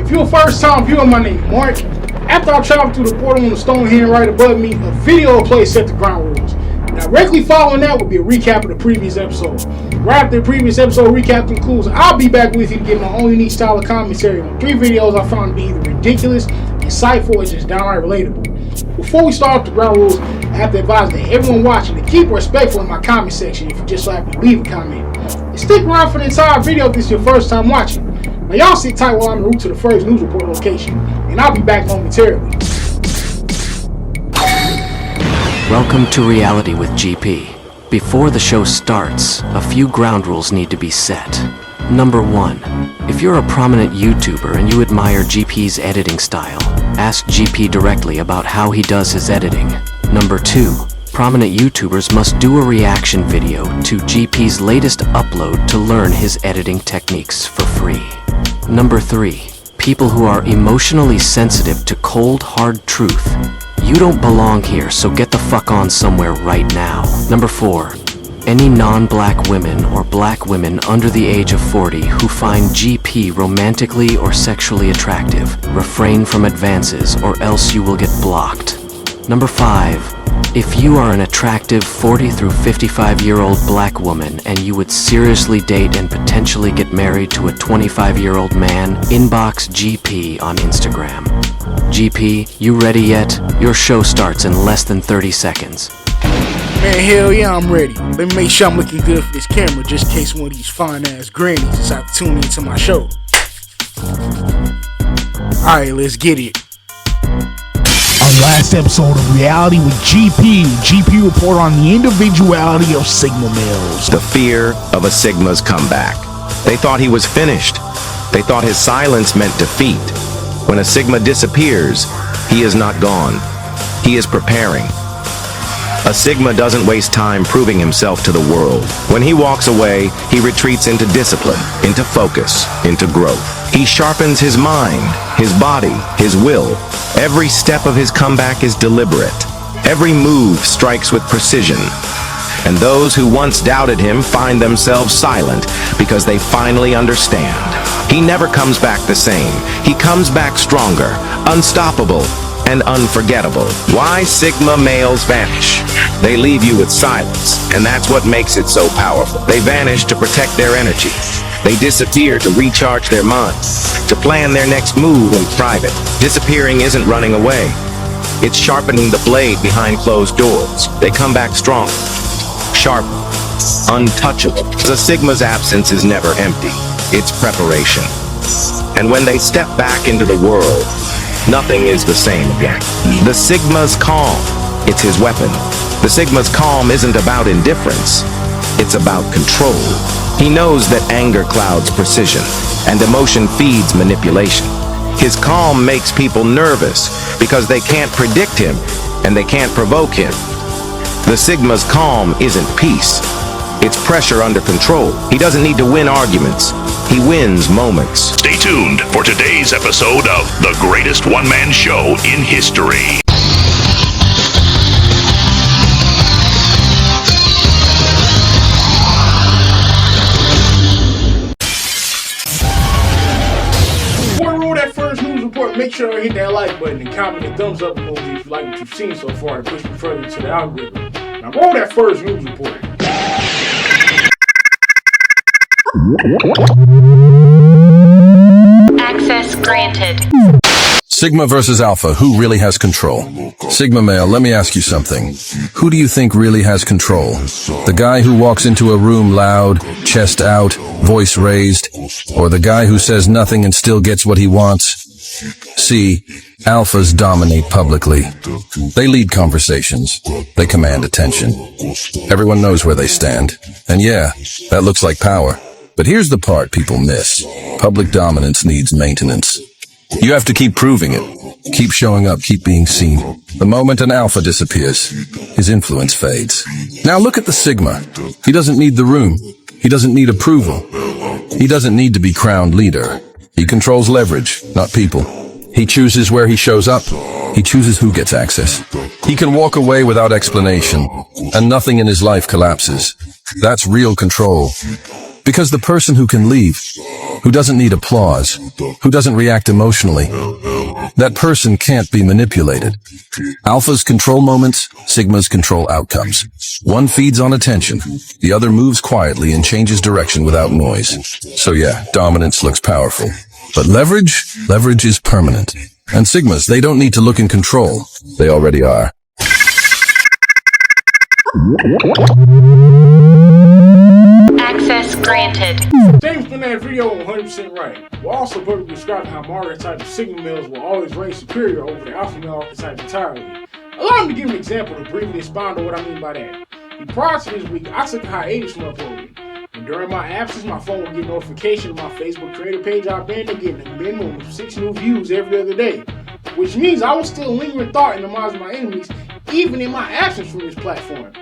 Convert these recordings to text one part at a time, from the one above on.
If you're a first time viewer, my name is Mark. After I travel through the portal on the stone hand right above me, a video will play set the ground rules. Directly following that will be a recap of the previous episode. Right after the previous episode recap concludes, I'll be back with you to give my own unique style of commentary on 3 videos I found to be either ridiculous, insightful, or just downright relatable. Before we start off the ground rules, I have to advise that everyone watching to keep respectful in my comment section if you just so happen to leave a comment. And stick around for the entire video if this is your first time watching. Now y'all sit tight while I'm en route to the first news report location, and I'll be back momentarily. Welcome to Reality with GP. Before the show starts, a few ground rules need to be set. Number 1. If you're a prominent YouTuber and you admire GP's editing style, ask GP directly about how he does his editing. Number 2. Prominent YouTubers must do a reaction video to GP's latest upload to learn his editing techniques for free. Number 3. People who are emotionally sensitive to cold, hard truth. You don't belong here, so get the fuck on somewhere right now. Number 4. Any non-black women or black women under the age of 40 who find GP romantically or sexually attractive, refrain from advances or else you will get blocked. Number 5. If you are an attractive 40 through 55-year-old black woman and you would seriously date and potentially get married to a 25-year-old man, inbox GP on Instagram. GP, you ready yet? Your show starts in less than 30 seconds. Man, hell yeah, I'm ready. Let me make sure I'm looking good for this camera just in case one of these fine-ass grannies decide to tune into my show. Alright, let's get it. On last episode of Reality with GP report on the individuality of Sigma males. The fear of a Sigma's comeback. They thought he was finished. They thought his silence meant defeat. When a Sigma disappears, he is not gone. He is preparing. A Sigma doesn't waste time proving himself to the world. When he walks away, he retreats into discipline, into focus, into growth. He sharpens his mind, his body, his will. Every step of his comeback is deliberate. Every move strikes with precision. And those who once doubted him find themselves silent because they finally understand. He never comes back the same. He comes back stronger, unstoppable, and unforgettable. Why Sigma males vanish? They leave you with silence, and that's what makes it so powerful. They vanish to protect their energy. They disappear to recharge their minds, to plan their next move in private. Disappearing isn't running away. It's sharpening the blade behind closed doors. They come back strong, sharp, untouchable. The Sigma's absence is never empty. It's preparation. And when they step back into the world, nothing is the same again. The Sigma's calm. It's his weapon. The Sigma's calm isn't about indifference. It's about control. He knows that anger clouds precision, and emotion feeds manipulation. His calm makes people nervous because they can't predict him, and they can't provoke him. The Sigma's calm isn't peace. It's pressure under control. He doesn't need to win arguments. He wins moments. Stay tuned for today's episode of the greatest one-man show in history. Make sure to hit that like button and comment the thumbs up emoji if you like what you've seen so far and push me further to the algorithm. Now roll that first news report. Access granted. Sigma versus Alpha, who really has control? Sigma male, let me ask you something. Who do you think really has control? The guy who walks into a room loud, chest out, voice raised, or the guy who says nothing and still gets what he wants? See, alphas dominate publicly. They lead conversations. They command attention. Everyone knows where they stand. And yeah, that looks like power. But here's the part people miss. Public dominance needs maintenance. You have to keep proving it. Keep showing up, keep being seen. The moment an alpha disappears, his influence fades. Now look at the Sigma. He doesn't need the room. He doesn't need approval. He doesn't need to be crowned leader. He controls leverage, not people. He chooses where he shows up. He chooses who gets access. He can walk away without explanation, and nothing in his life collapses. That's real control. Because the person who can leave who doesn't need applause, who doesn't react emotionally. That person can't be manipulated. Alphas control moments, sigmas control outcomes. One feeds on attention, the other moves quietly and changes direction without noise. So yeah, dominance looks powerful. But leverage is permanent. And sigmas, they don't need to look in control. They already are. Access granted. James put that video 100% right. We're also perfectly describing how Margaret type of Sigma males will always reign superior over the alpha male archetype entirely. Allow me to give an example to briefly expound on what I mean by that. Prior to this week, I took a hiatus from uploading. And during my absence, my phone would get notification of my Facebook creator page I've been getting a minimum of 6 new views every other day. Which means I was still lingering thought in the minds of my enemies, even in my absence from this platform.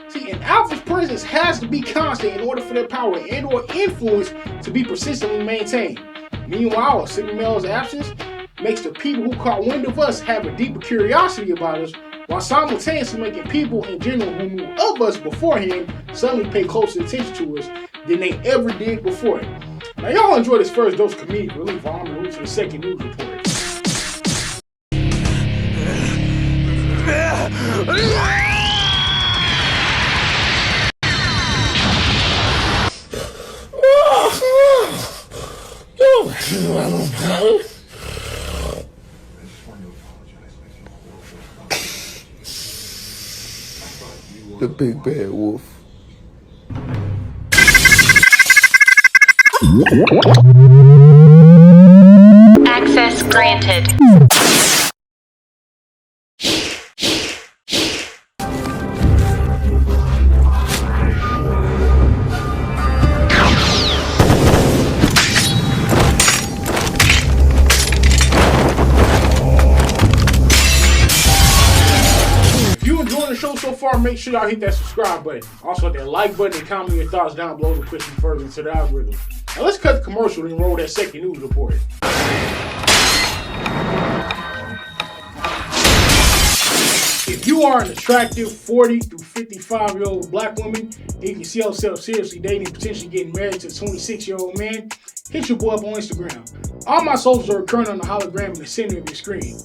See, an alpha's presence has to be constant in order for their power and or influence to be persistently maintained. Meanwhile, a Sigma male's absence makes the people who caught wind of us have a deeper curiosity about us, while simultaneously making people in general who knew of us beforehand suddenly pay closer attention to us than they ever did before. Now y'all enjoy this first dose of comedic relief while I'm route to the second news report. The big bad wolf. Access granted. So far, make sure y'all hit that subscribe button. Also, that like button and comment your thoughts down below to push me further into the algorithm. Now, let's cut the commercial and roll that second news report. If you are an attractive 40 to 55-year-old black woman and you can see yourself seriously dating and potentially getting married to a 26-year-old man, hit your boy up on Instagram. All my socials are currently on the hologram in the center of your screen.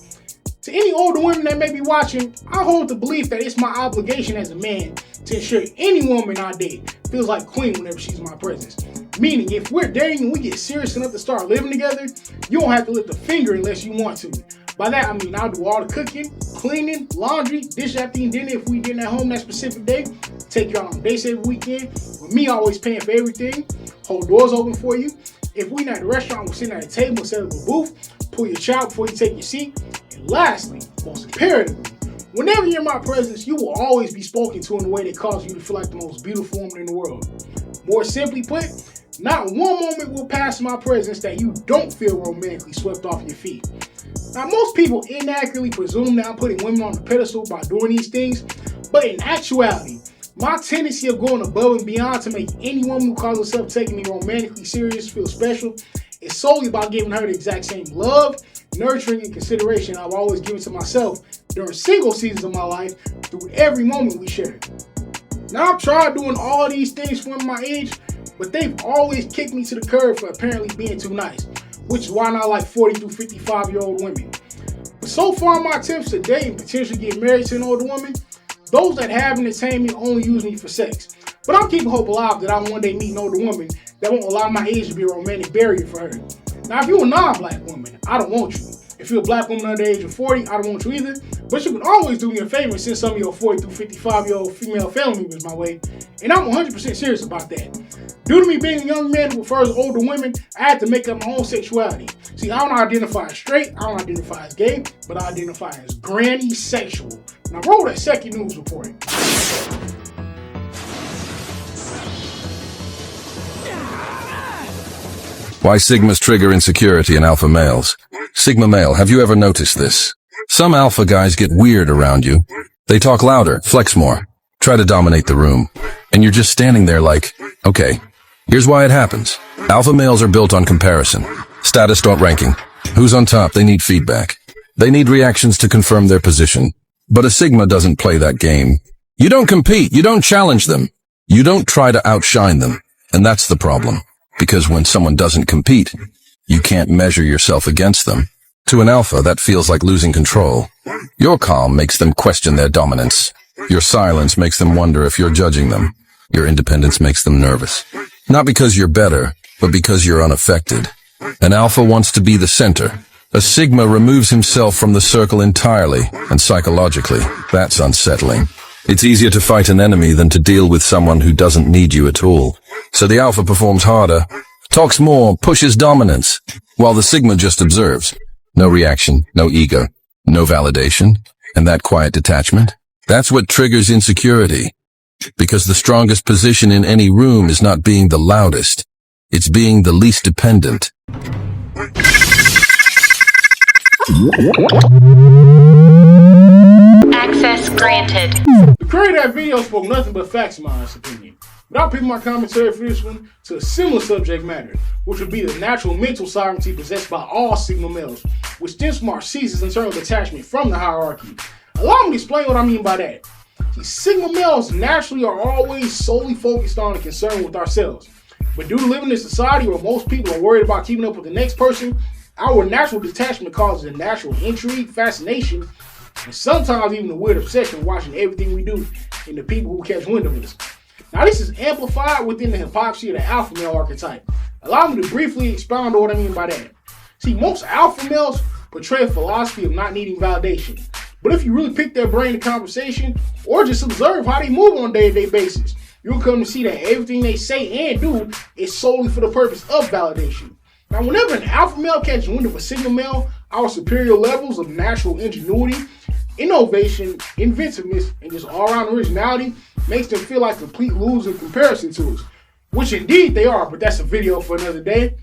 To any older women that may be watching, I hold the belief that it's my obligation as a man to ensure any woman I date feels like queen whenever she's in my presence. Meaning, if we're dating and we get serious enough to start living together, you don't have to lift a finger unless you want to. By that, I mean I'll do all the cooking, cleaning, laundry, dish after eating dinner if we didn't at home that specific day, take you out on dates every weekend, with me always paying for everything, hold doors open for you. If we not at the restaurant, we're sitting at a table instead of a booth, pull your child before you take your seat. And lastly, most imperatively, whenever you're in my presence, you will always be spoken to in a way that causes you to feel like the most beautiful woman in the world. More simply put, not one moment will pass in my presence that you don't feel romantically swept off your feet. Now, most people inaccurately presume that I'm putting women on the pedestal by doing these things, but in actuality, my tendency of going above and beyond to make any woman who calls herself taking me romantically serious feel special is solely about giving her the exact same love, nurturing, and consideration I've always given to myself during single seasons of my life through every moment we share. Now, I've tried doing all these things for my age, but they've always kicked me to the curb for apparently being too nice, which is why I like 40 to 55-year-old women. But so far, my attempts to date and potentially get married to an older woman, those that have entertained me only use me for sex. But I'm keeping hope alive that I'll one day meet an older woman that won't allow my age to be a romantic barrier for her. Now, if you're a non-black woman, I don't want you. If you're a black woman under the age of 40, I don't want you either. But you can always do me a favor and send some of your 40 through 55-year-old female family members my way. And I'm 100% serious about that. Due to me being a young man who prefers older women, I had to make up my own sexuality. See, I don't identify as straight, I don't identify as gay, but I identify as granny sexual. Now roll that second news report. Why sigmas trigger insecurity in alpha males? Sigma male, have you ever noticed this? Some alpha guys get weird around you. They talk louder, flex more, try to dominate the room. And you're just standing there like, okay, here's why it happens. Alpha males are built on comparison. Status don't ranking. Who's on top? They need feedback. They need reactions to confirm their position. But a sigma doesn't play that game. You don't compete. You don't challenge them. You don't try to outshine them. And that's the problem. Because when someone doesn't compete, you can't measure yourself against them. To an alpha, that feels like losing control. Your calm makes them question their dominance. Your silence makes them wonder if you're judging them. Your independence makes them nervous. Not because you're better, but because you're unaffected. An alpha wants to be the center. A sigma removes himself from the circle entirely, and psychologically, that's unsettling. It's easier to fight an enemy than to deal with someone who doesn't need you at all. So the alpha performs harder, talks more, pushes dominance, while the sigma just observes. No reaction, no ego, no validation, and that quiet detachment. That's what triggers insecurity. Because the strongest position in any room is not being the loudest. It's being the least dependent. Access granted. The creator of that video spoke nothing but facts in my honest opinion. But I'll pick my commentary for this one to a similar subject matter, which would be the natural mental sovereignty possessed by all Sigma males, which stems from our ceaseless internal detachment from the hierarchy. Allow me to explain what I mean by that. See, Sigma males naturally are always solely focused on and concerned with ourselves. But due to living in a society where most people are worried about keeping up with the next person, our natural detachment causes a natural intrigue, fascination, and sometimes even a weird obsession watching everything we do and the people who catch wind of us. Now this is amplified within the hypocrisy of the alpha male archetype. Allow me to briefly expound on what I mean by that. See, most alpha males portray a philosophy of not needing validation. But if you really pick their brain in conversation, or just observe how they move on a day-to-day basis, you'll come to see that everything they say and do is solely for the purpose of validation. Now, whenever an alpha male catches wind of a sigma male, our superior levels of natural ingenuity, innovation, inventiveness, and just all-around originality makes them feel like complete losers in comparison to us. Which indeed they are, but that's a video for another day.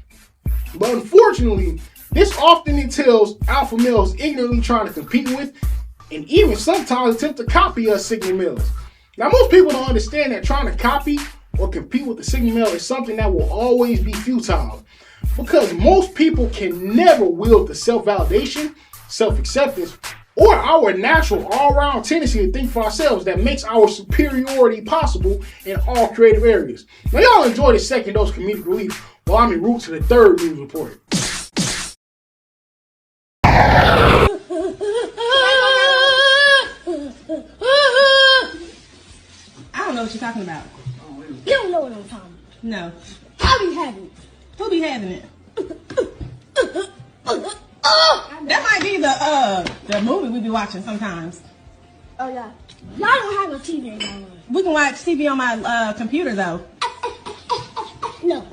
But unfortunately, this often entails alpha males ignorantly trying to compete with, and even sometimes attempt to copy us sigma males. Now, most people don't understand that trying to copy or compete with the sigma male is something that will always be futile. Because most people can never wield the self-validation, self-acceptance, or our natural all-around tendency to think for ourselves that makes our superiority possible in all creative areas. Now y'all enjoy the second dose comedic relief while I'm en route to the third news report. I don't know what you're talking about. You don't know what I'm talking about. No. I be having it. Who be having it? That might be the movie we be watching sometimes. Oh yeah. Y'all don't have no TV in y'all room. We can watch TV on my computer though. No.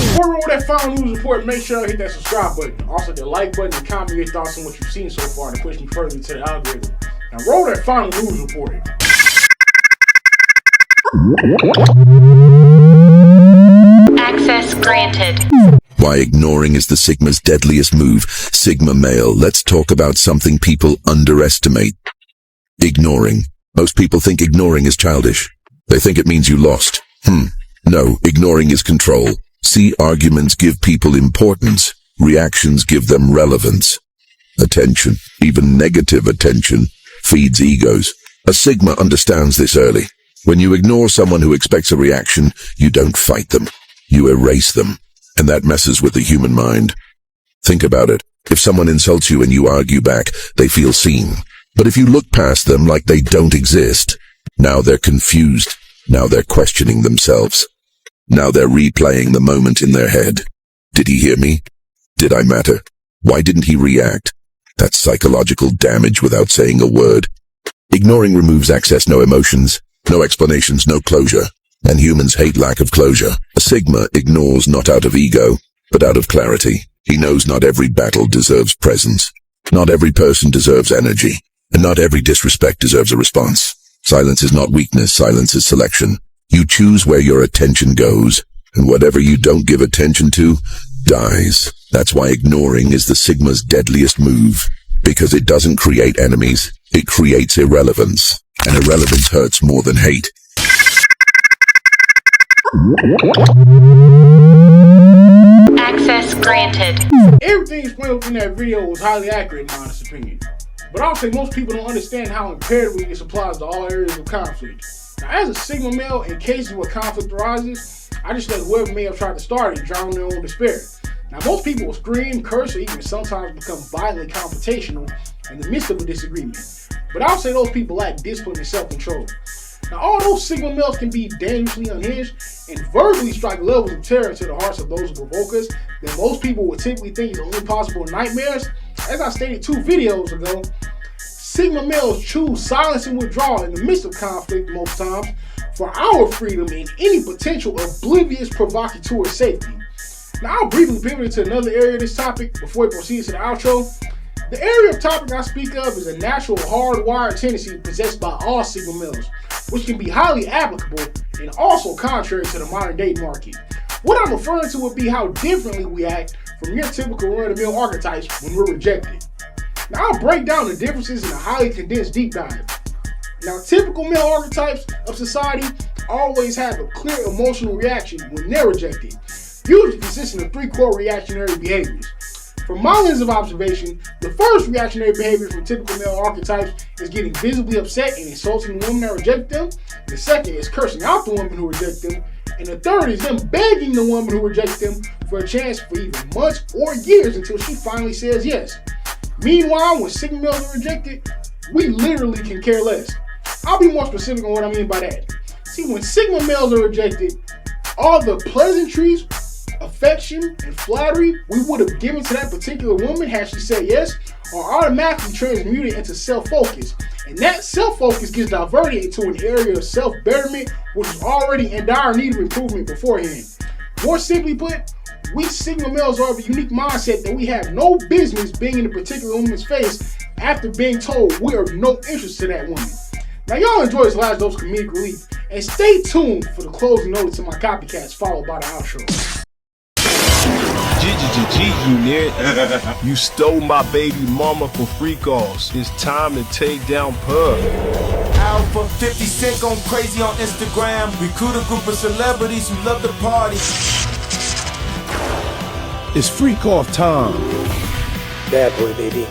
Before we roll that final news report, make sure you hit that subscribe button. Also the like button and comment your thoughts on what you've seen so far to push me further into the algorithm. Now roll that final news report. Access granted. Why ignoring is the Sigma's deadliest move. Sigma male, let's talk about something people underestimate. Ignoring. Most people think ignoring is childish. They think it means you lost. No, ignoring is control. See, arguments give people importance. Reactions give them relevance. Attention, even negative attention, feeds egos. A Sigma understands this early. When you ignore someone who expects a reaction, you don't fight them. You erase them. And that messes with the human mind. Think about it. If someone insults you and you argue back, they feel seen. But if you look past them like they don't exist, now they're confused. Now they're questioning themselves. Now they're replaying the moment in their head. Did he hear me? Did I matter? Why didn't he react? That's psychological damage without saying a word. Ignoring removes access, no emotions, no explanations, no closure. And humans hate lack of closure. A Sigma ignores not out of ego, but out of clarity. He knows not every battle deserves presence. Not every person deserves energy. And not every disrespect deserves a response. Silence is not weakness, silence is selection. You choose where your attention goes, and whatever you don't give attention to, dies. That's why ignoring is the Sigma's deadliest move. Because it doesn't create enemies, it creates irrelevance. And irrelevance hurts more than hate. Access granted. Everything explained within that video was highly accurate in my honest opinion. but I'll say most people don't understand how imperatively this applies to all areas of conflict. Now, as a Sigma male, in cases where conflict arises, I just let whoever may have tried to start it drown in their own despair. Now, most people will scream, curse, or even sometimes become violently confrontational in the midst of a disagreement. But I'll say those people lack discipline and self-control. Now, although Sigma males can be dangerously unhinged and verbally strike levels of terror to the hearts of those who provoke us that most people would typically think is only possible in nightmares, as I stated 2 videos ago, Sigma males choose silence and withdrawal in the midst of conflict most times for our freedom and any potential oblivious provocateur safety. Now, I'll briefly pivot to another area of this topic before we proceed to the outro. The area of topic I speak of is a natural hardwired tendency possessed by all Sigma males, which can be highly applicable and also contrary to the modern day market. What I'm referring to would be how differently we act from your typical run-of-the-mill archetypes when we're rejected. Now, I'll break down the differences in a highly condensed deep dive. Now, typical male archetypes of society always have a clear emotional reaction when they're rejected, usually consisting of 3 core reactionary behaviors. From my lens of observation, the first reactionary behavior from typical male archetypes is getting visibly upset and insulting the woman that rejects them. The second is cursing out the woman who rejects them. And the third is them begging the woman who rejects them for a chance for either months or years until she finally says yes. Meanwhile, when Sigma males are rejected, we literally can care less. I'll be more specific on what I mean by that. See, when Sigma males are rejected, all the pleasantries, affection, and flattery we would have given to that particular woman had she said yes are automatically transmuted into self-focus. And that self-focus gets diverted into an area of self-betterment which is already in dire need of improvement beforehand. More simply put, we Sigma males are of a unique mindset that we have no business being in a particular woman's face after being told we are of no interest to that woman. Now, y'all enjoy this last dose of comedic relief, and stay tuned for the closing notes to my copycats followed by the outro. Unit. You stole my baby mama for free calls. It's time to take down Pub. Alpha 50 Cent going crazy on Instagram. Recruit a group of celebrities who love the party. It's freak off time. Bad boy, baby.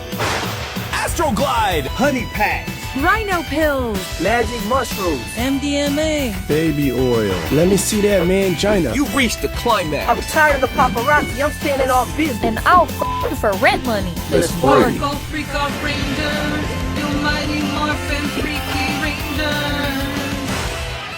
Astroglide. Honey packs. Rhino pills. Magic mushrooms. MDMA. Baby oil. Let me see that mangina. You reached the climax. I'm tired of the paparazzi. I'm standing off business. And I'll f you for rent money. Let's party. Freak off Rangers. You mighty morphin' freaky Rangers.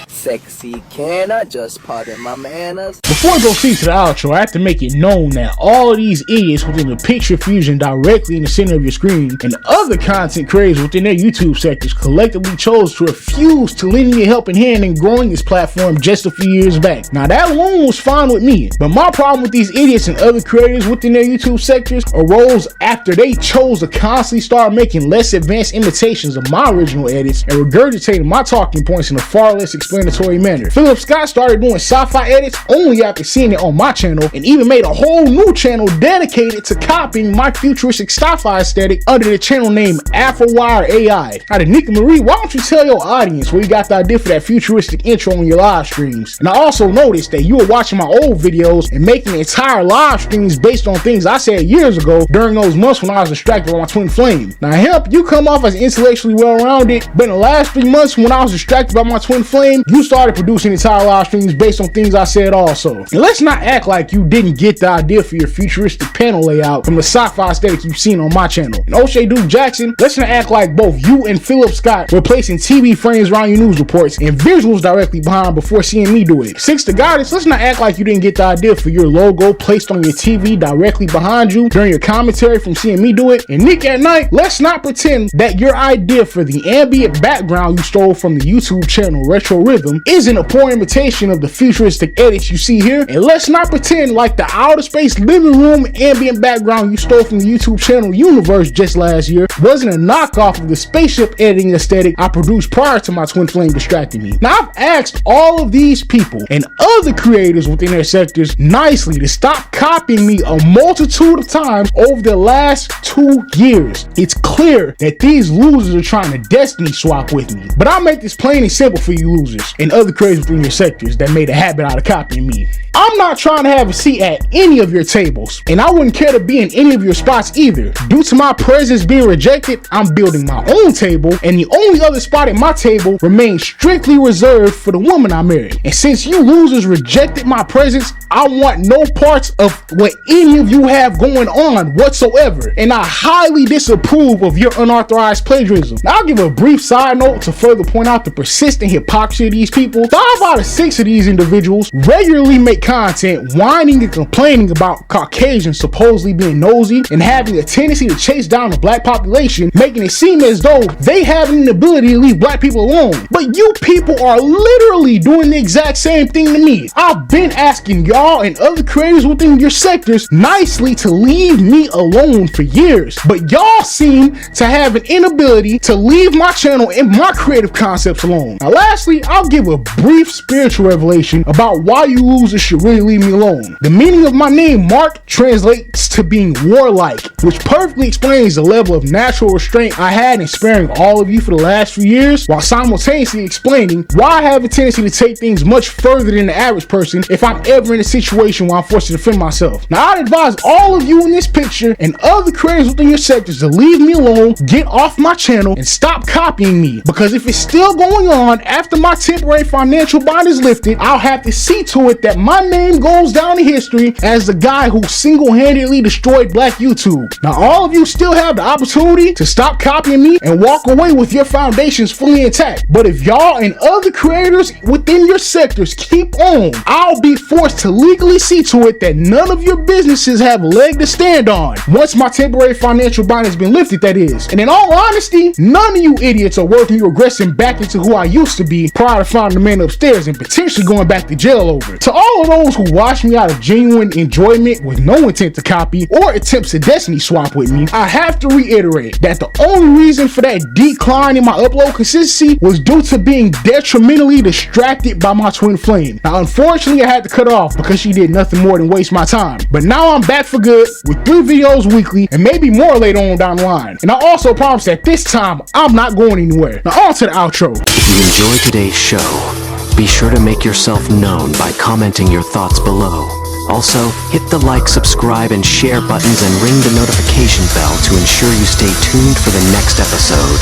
Sexy, can I just pardon my manners? Before I proceed to the outro, I have to make it known that all of these idiots within the picture fusion directly in the center of your screen and other content creators within their YouTube sectors collectively chose to refuse to lend me a helping hand in growing this platform just a few years back. Now, that alone was fine with me, but my problem with these idiots and other creators within their YouTube sectors arose after they chose to constantly start making less advanced imitations of my original edits and regurgitating my talking points in a far less explanatory manner. Philip Scott started doing sci-fi edits only after seeing it on my channel and even made a whole new channel dedicated to copying my futuristic sci-fi aesthetic under the channel name AfroWire AI. Now, Danica Marie, why don't you tell your audience where you got the idea for that futuristic intro on your live streams? And I also noticed that you were watching my old videos and making entire live streams based on things I said years ago during those months when I was distracted by my twin flame. Now, help, you come off as intellectually well-rounded, but in the last 3 months when I was distracted by my twin flame, you started producing entire live streams based on things I said also. And let's not act like you didn't get the idea for your futuristic panel layout from the sci-fi aesthetic you've seen on my channel. And O'Shea Duke Jackson, let's not act like both you and Philip Scott were placing TV frames around your news reports and visuals directly behind before seeing me do it. Six the Goddess, let's not act like you didn't get the idea for your logo placed on your TV directly behind you during your commentary from seeing me do it. And Nick at Night, let's not pretend that your idea for the ambient background you stole from the YouTube channel Retro Rhythm isn't a poor imitation of the futuristic edits you see here. And let's not pretend like the outer space living room ambient background you stole from the YouTube channel Universe just last year wasn't a knockoff of the spaceship editing aesthetic I produced prior to my twin flame distracting me. Now, I've asked all of these people and other creators within their sectors nicely to stop copying me a multitude of times over the last 2 years. It's clear that these losers are trying to destiny swap with me. But I'll make this plain and simple for you losers. and other creators within your sectors that made a habit out of copying me. I'm not trying to have a seat at any of your tables, and I wouldn't care to be in any of your spots either. Due to my presence being rejected, I'm building my own table, and the only other spot at my table remains strictly reserved for the woman I married. And since you losers rejected my presence, I want no parts of what any of you have going on whatsoever, and I highly disapprove of your unauthorized plagiarism. Now, I'll give a brief side note to further point out the persistent hypocrisy of these people. 5 out of 6 of these individuals regularly make content whining and complaining about Caucasians supposedly being nosy and having a tendency to chase down the black population, making it seem as though they have an ability to leave black people alone. But you people are literally doing the exact same thing to me. I've been asking y'all and other creators within your sectors nicely to leave me alone for years, but y'all seem to have an inability to leave my channel and my creative concepts alone. Now lastly, I'll give a brief spiritual revelation about why you losers should really leave me alone. The meaning of my name, Mark, translates to being warlike, which perfectly explains the level of natural restraint I had in sparing all of you for the last few years, while simultaneously explaining why I have a tendency to take things much further than the average person if I'm ever in a situation where I'm forced to defend myself. Now, I'd advise all of you in this picture and other creators within your sectors to leave me alone, get off my channel, and stop copying me, because if it's still going on after my temporary financial bond is lifted, I'll have to see to it that my name goes down in history as the guy who single-handedly destroyed black YouTube. Now, all of you still have the opportunity to stop copying me and walk away with your foundations fully intact. But if y'all and other creators within your sectors keep on, I'll be forced to legally see to it that none of your businesses have a leg to stand on. Once my temporary financial bond has been lifted, that is. And in all honesty, none of you idiots are worth me regressing back into who I used to be prior to finding the man upstairs and potentially going back to jail over it. To all of those who watch me out of genuine enjoyment with no intent to copy or attempts to destiny swap with me, I have to reiterate that the only reason for that decline in my upload consistency was due to being detrimentally distracted by my twin flame. Now, unfortunately, I had to cut her off because she did nothing more than waste my time. But now I'm back for good with 3 videos weekly and maybe more later on down the line. And I also promise that this time I'm not going anywhere. Now on to the outro. If you enjoyed today's show, be sure to make yourself known by commenting your thoughts below. Also, hit the like, subscribe, and share buttons and ring the notification bell to ensure you stay tuned for the next episode.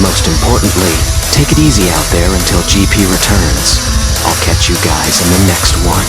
Most importantly, take it easy out there until GP returns. I'll catch you guys in the next one.